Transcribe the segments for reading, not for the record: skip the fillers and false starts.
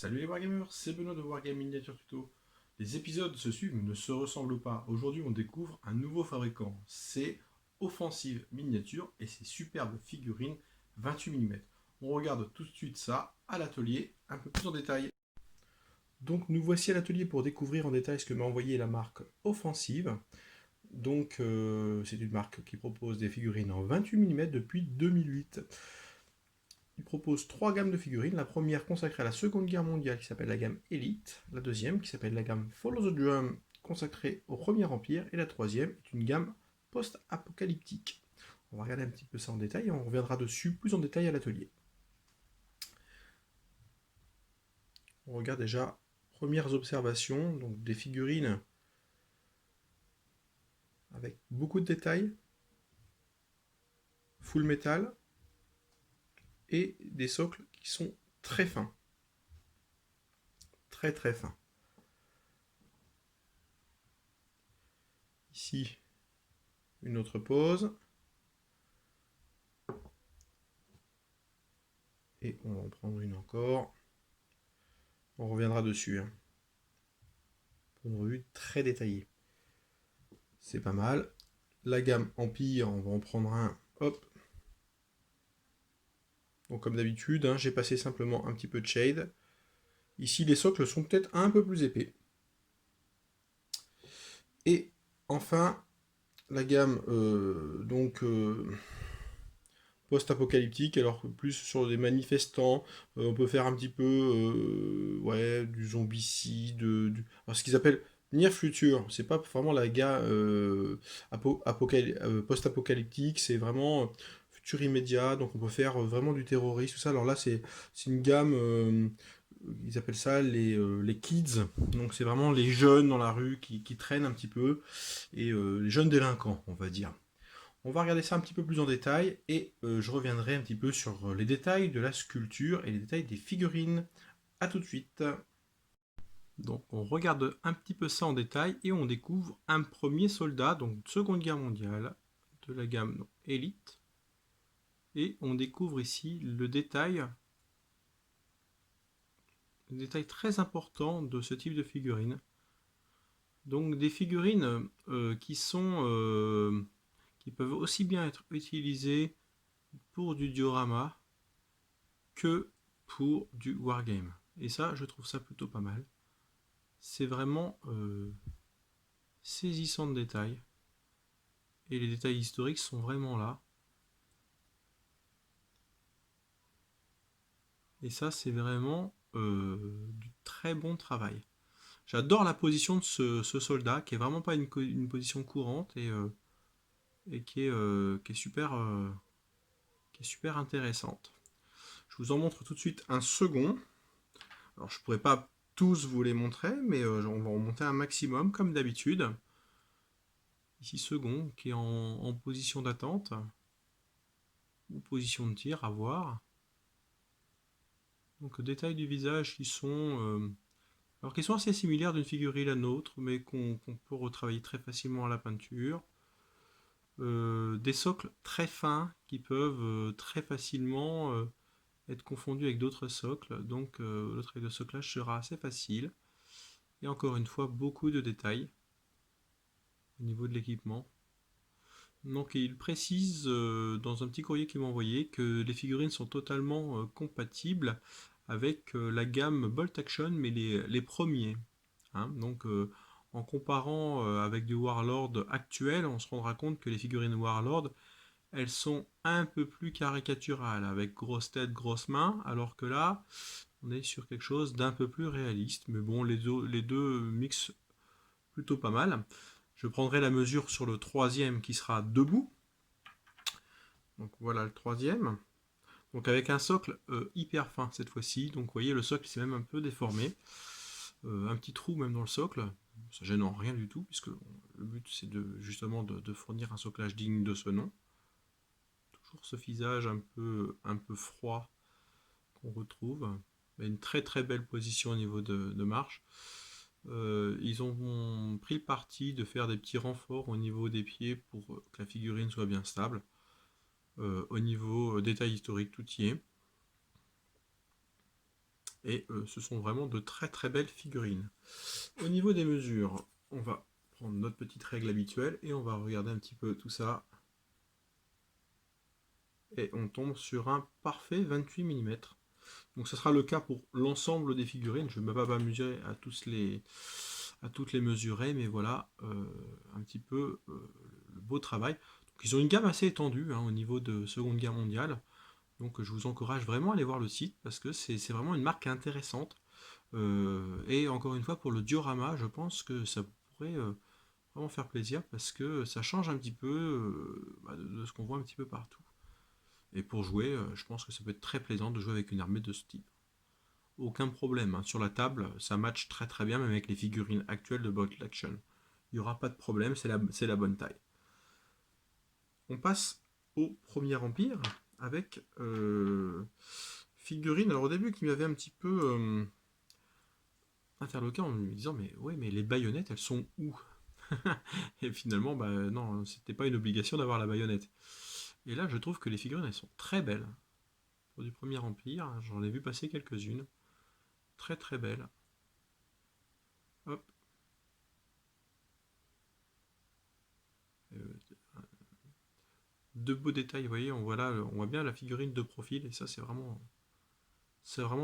Salut les Wargamers, c'est Benoît de Wargame Miniature Tuto. Les épisodes se suivent mais ne se ressemblent pas. Aujourd'hui, on découvre un nouveau fabricant. C'est Offensive Miniature et ses superbes figurines 28 mm. On regarde tout de suite ça à l'atelier, un peu plus en détail. Donc nous voici à l'atelier pour découvrir en détail ce que m'a envoyé la marque Offensive. Donc c'est une marque qui propose des figurines en 28 mm depuis 2008. Il propose trois gammes de figurines. La première consacrée à la Seconde Guerre mondiale qui s'appelle la gamme Elite. La deuxième qui s'appelle la gamme Follow the Drum consacrée au Premier Empire. Et la troisième est une gamme post-apocalyptique. On va regarder un petit peu ça en détail et on reviendra dessus plus en détail à l'atelier. On regarde déjà premières observations, donc des figurines avec beaucoup de détails, full metal et des socles qui sont très fins. Très très fins. Ici, une autre pose. Et on va en prendre une encore. On reviendra dessus. Pour une revue très détaillée. C'est pas mal. La gamme Empire, on va en prendre un. Hop. Donc comme d'habitude, j'ai passé simplement un petit peu de shade. Ici, les socles sont peut-être un peu plus épais. Et enfin, la gamme post-apocalyptique, alors plus sur des manifestants, on peut faire un petit peu ouais, du zombicide, alors ce qu'ils appellent Near Future, c'est pas vraiment la gamme post-apocalyptique, c'est vraiment futur immédiat, donc on peut faire vraiment du terrorisme, tout ça. Alors là, c'est une gamme, ils appellent ça les kids, donc c'est vraiment les jeunes dans la rue qui traînent un petit peu, et les jeunes délinquants, on va dire. On va regarder ça un petit peu plus en détail et je reviendrai un petit peu sur les détails de la sculpture et les détails des figurines. A tout de suite. Donc on regarde un petit peu ça en détail et on découvre un premier soldat, donc de Seconde Guerre mondiale, de la gamme Elite. Et on découvre ici le détail très important de ce type de figurine. Donc des figurines qui peuvent aussi bien être utilisées pour du diorama que pour du wargame. Et ça, je trouve ça plutôt pas mal. C'est vraiment saisissant de détails. Et les détails historiques sont vraiment là. Et ça, c'est vraiment du très bon travail. J'adore la position de ce soldat, qui est vraiment pas une position courante et qui est super intéressante. Je vous en montre tout de suite un second. Alors, je pourrais pas tous vous les montrer, mais on va en monter un maximum, comme d'habitude. Ici, second, qui est en position d'attente, ou position de tir, à voir. Donc, détails du visage qui sont assez similaires d'une figurine à l'autre, mais qu'on peut retravailler très facilement à la peinture. Des socles très fins qui peuvent très facilement être confondus avec d'autres socles, donc le travail de soclage sera assez facile. Et encore une fois, beaucoup de détails au niveau de l'équipement. Donc il précise dans un petit courrier qu'il m'a envoyé que les figurines sont totalement compatibles avec la gamme Bolt Action, mais les premiers. Donc en comparant avec du Warlord actuel, on se rendra compte que les figurines Warlord, elles sont un peu plus caricaturales, avec grosse tête, grosse main, alors que là, on est sur quelque chose d'un peu plus réaliste. Mais bon, les deux mixent plutôt pas mal. Je prendrai la mesure sur le troisième qui sera debout. Donc voilà le troisième. Donc avec un socle hyper fin cette fois-ci. Donc vous voyez, le socle s'est même un peu déformé. Un petit trou même dans le socle. Ça gêne en rien du tout, puisque le but c'est justement de fournir un soclage digne de ce nom. Toujours ce visage un peu froid qu'on retrouve. Une très très belle position au niveau de marche. Ils ont pris le parti de faire des petits renforts au niveau des pieds pour que la figurine soit bien stable. Au niveau détail historique, tout y est. Et ce sont vraiment de très très belles figurines. Au niveau des mesures, on va prendre notre petite règle habituelle et on va regarder un petit peu tout ça. Et on tombe sur un parfait 28 mm. Donc ce sera le cas pour l'ensemble des figurines. Je ne vais pas mesurer à toutes les mesurer, mais voilà un petit peu le beau travail. Donc, ils ont une gamme assez étendue au niveau de Seconde Guerre mondiale. Donc je vous encourage vraiment à aller voir le site parce que c'est vraiment une marque intéressante. Et encore une fois, pour le diorama, je pense que ça pourrait vraiment faire plaisir parce que ça change un petit peu de ce qu'on voit un petit peu partout. Et pour jouer, je pense que ça peut être très plaisant de jouer avec une armée de ce type. Aucun problème, hein. Sur la table, ça match très très bien, même avec les figurines actuelles de Bottle Action. Il n'y aura pas de problème, c'est la bonne taille. On passe au Premier Empire avec figurines. Alors au début, qui m'avait un petit peu interloqué en me disant mais ouais, mais les baïonnettes, elles sont où? Et finalement, bah non, c'était pas une obligation d'avoir la baïonnette. Et là, je trouve que les figurines, elles sont très belles. Pour du Premier Empire, j'en ai vu passer quelques-unes. Très très belles. Hop. Euh, de beaux détails, vous voyez, on voit bien la figurine de profil, et ça c'est vraiment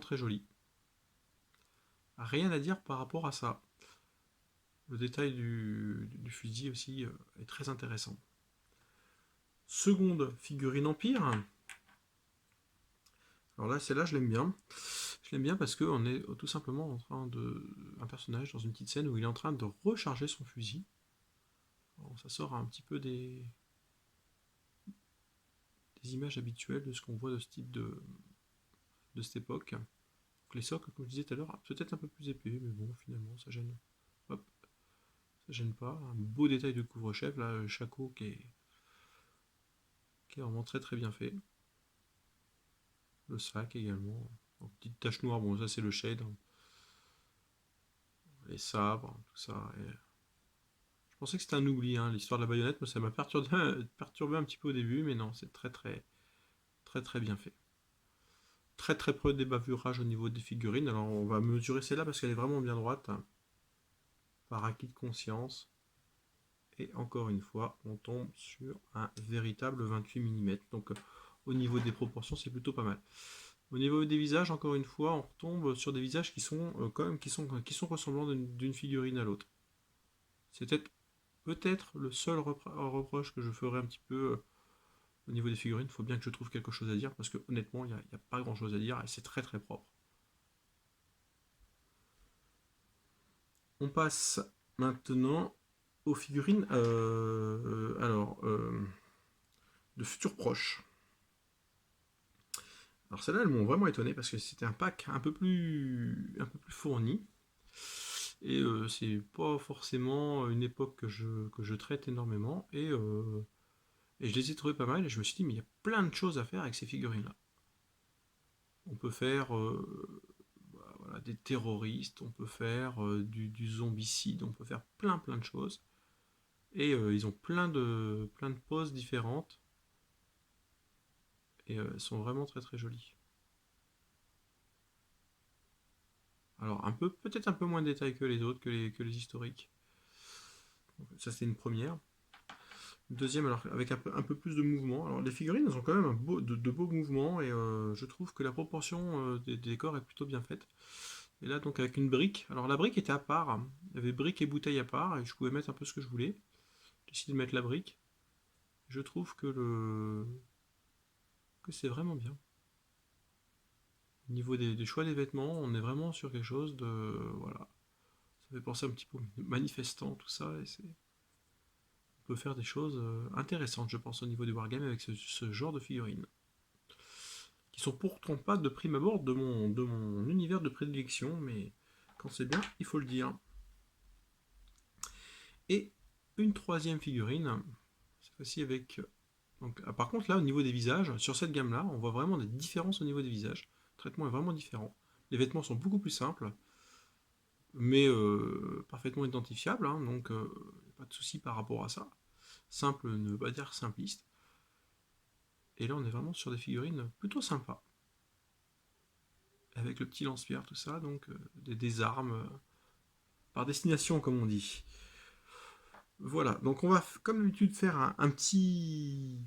très joli. Rien à dire par rapport à ça. Le détail du fusil aussi est très intéressant. Seconde figurine Empire. Alors là, celle-là, je l'aime bien. Je l'aime bien parce qu'on est tout simplement en train de. Un personnage dans une petite scène où il est en train de recharger son fusil. Alors, ça sort un petit peu des images habituelles de ce qu'on voit de ce type de cette époque. Donc les socles, comme je disais tout à l'heure, peut-être un peu plus épais, mais bon, finalement, ça gêne. Hop, ça gêne pas. Un beau détail de couvre-chef, là, le Chaco qui est vraiment très très bien fait. Le sac également. Donc, petite tache noire, bon, ça c'est le shade. Les sabres, tout ça. Et je pensais que c'était un oubli, hein, l'histoire de la baïonnette, mais ça m'a perturbé, perturbé un petit peu au début, mais non, c'est très très très très bien fait. Très très peu des bavurages au niveau des figurines. Alors on va mesurer celle-là parce qu'elle est vraiment bien droite, hein, par acquis de conscience. Et encore une fois, on tombe sur un véritable 28 mm. Donc au niveau des proportions, c'est plutôt pas mal. Au niveau des visages, encore une fois, on retombe sur des visages qui sont quand même qui sont ressemblants d'une figurine à l'autre. C'est peut-être le seul reproche que je ferai un petit peu au niveau des figurines. Il faut bien que je trouve quelque chose à dire parce que honnêtement, il n'y a pas grand chose à dire et c'est très très propre. On passe maintenant aux figurines de futurs proches. Alors celles-là, elles m'ont vraiment étonné parce que c'était un pack un peu plus fourni. Et c'est pas forcément une époque que je traite énormément. Et je les ai trouvées pas mal. Et je me suis dit, mais il y a plein de choses à faire avec ces figurines-là. On peut faire voilà, des terroristes, on peut faire du zombicide, on peut faire plein plein de choses. Et ils ont plein de poses différentes. Et elles sont vraiment très très jolies. Alors peut-être un peu moins de détails que les autres, que les historiques. Donc, ça c'est une première. Deuxième, alors avec un peu plus de mouvement. Alors les figurines, elles ont quand même de beaux mouvements et je trouve que la proportion des décors est plutôt bien faite. Et là donc avec une brique. Alors la brique était à part, hein. Il y avait brique et bouteille à part et je pouvais mettre un peu ce que je voulais. J'ai décidé de mettre la brique. Je trouve que c'est vraiment bien. Au niveau des choix des vêtements, on est vraiment sur quelque chose de voilà. Ça fait penser un petit peu manifestant tout ça et on peut faire des choses intéressantes, je pense, au niveau du wargame avec ce genre de figurines. Qui sont pourtant pas de prime abord de mon univers de prédilection, mais quand c'est bien, il faut le dire. Et une troisième figurine, cette fois-ci avec. Donc, par contre, là, au niveau des visages, sur cette gamme-là, on voit vraiment des différences au niveau des visages. Le traitement est vraiment différent. Les vêtements sont beaucoup plus simples, mais parfaitement identifiables, hein, donc pas de souci par rapport à ça. Simple ne veut pas dire simpliste. Et là, on est vraiment sur des figurines plutôt sympas. avec le petit lance-pierre, tout ça, donc des armes par destination, comme on dit. Voilà, donc on va comme d'habitude faire un petit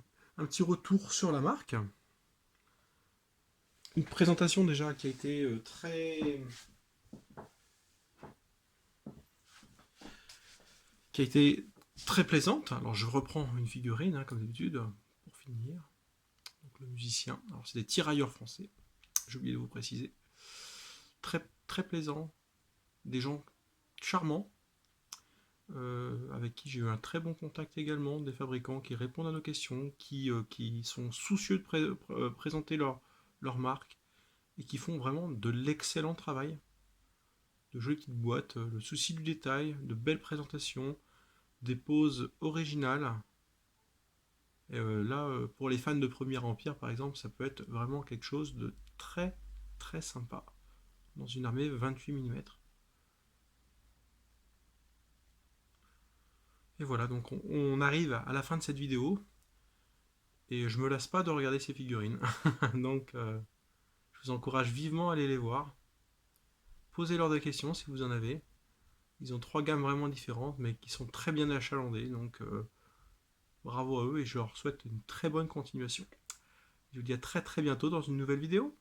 retour sur la marque. Une présentation déjà qui a été très plaisante. Alors je reprends une figurine, hein, comme d'habitude, pour finir. Donc le musicien, alors c'est des tirailleurs français, j'ai oublié de vous préciser. Très, très plaisant, des gens charmants, avec qui j'ai eu un très bon contact également, des fabricants qui répondent à nos questions, qui sont soucieux de présenter leur marque, et qui font vraiment de l'excellent travail. De jolies petites boîtes, le souci du détail, de belles présentations, des poses originales. Et là, pour les fans de Premier Empire, par exemple, ça peut être vraiment quelque chose de très très sympa dans une armée 28 mm. Et voilà, donc on arrive à la fin de cette vidéo et je me lasse pas de regarder ces figurines. Donc je vous encourage vivement à aller les voir. Posez-leur des questions si vous en avez. Ils ont 3 gammes vraiment différentes mais qui sont très bien achalandées, donc bravo à eux et je leur souhaite une très bonne continuation. Je vous dis à très très bientôt dans une nouvelle vidéo.